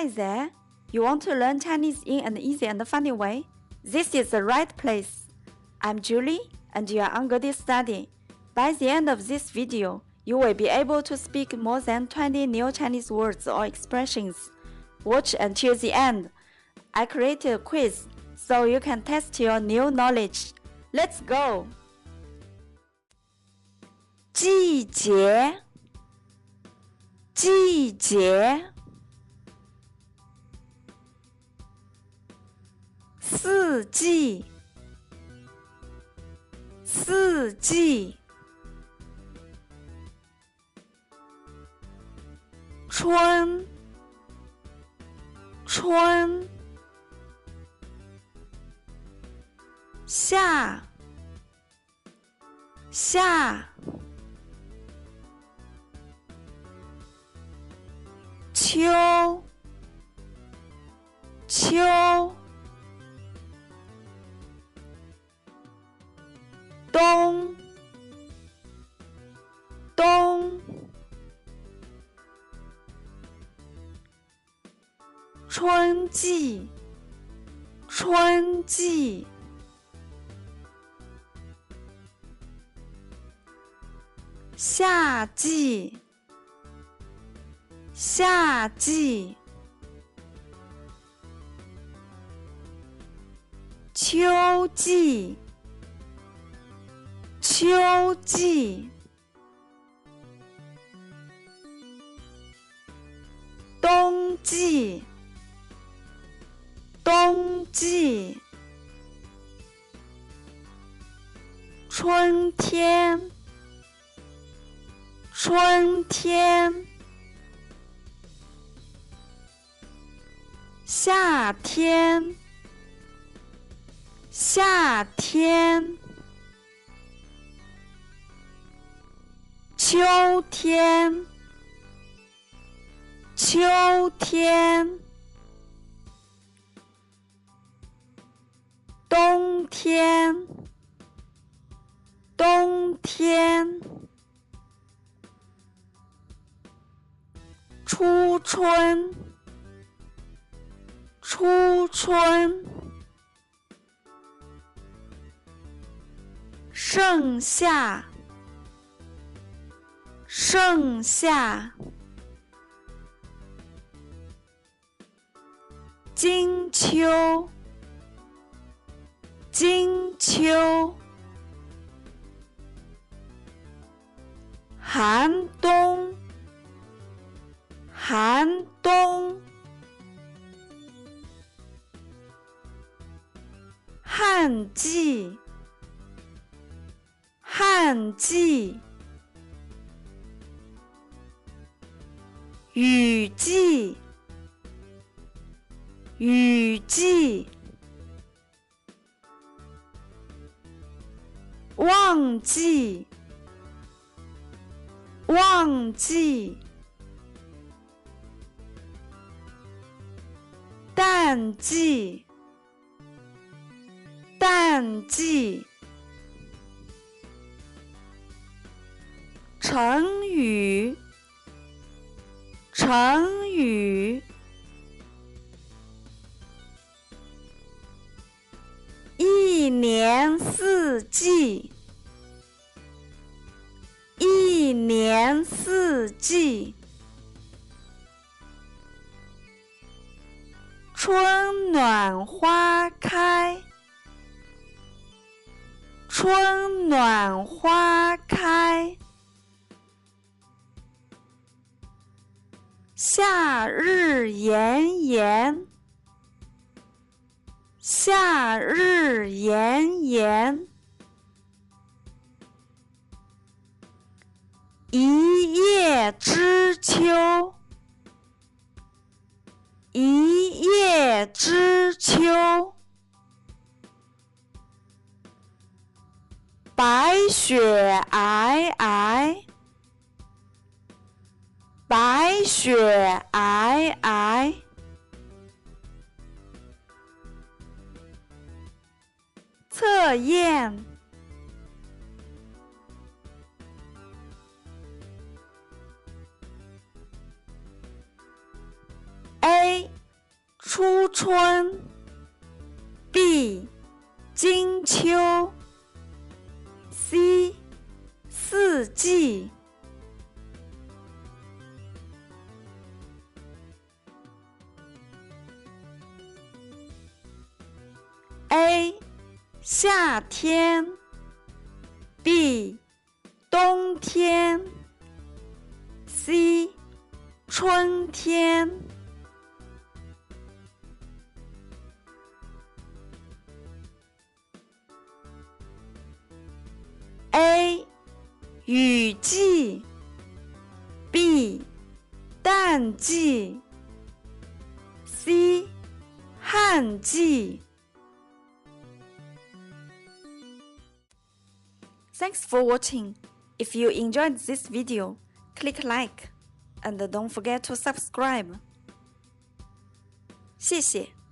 Hi there! You want to learn Chinese in an easy and funny way? This is the right place. I'm Julie, and you are on Good Study. By the end of this video, you will be able to speak more than 20 new Chinese words or expressions. Watch until the end. I created a quiz, so you can test your new knowledge. Let's go! 季节，季节，四季，四季，春，春，夏，夏，秋，秋，冬，冬，春季，春季，夏季，夏季，秋季，秋季，冬季，冬季，春天，春天，夏天，夏天，秋天，秋天，冬天，冬天，初春，初春，盛夏，盛夏，金秋，金秋，寒冬，寒冬，旱季，旱季，雨季，雨季，旺季，旺季，淡季，淡季，成语，成语，一年四季，一年四季，春暖花开，春暖花开，夏日炎炎，夏日炎炎，一叶知秋，一叶知秋，白雪皑皑，白雪皑皑，测验， A. 初春 B. 金秋 C. 四季 A. 夏天 B. 冬天 C. 春天A. 雨季 B. 淡季 C. 旱季 Thanks for watching. If you enjoyed this video, click like and don't forget to subscribe. 谢谢。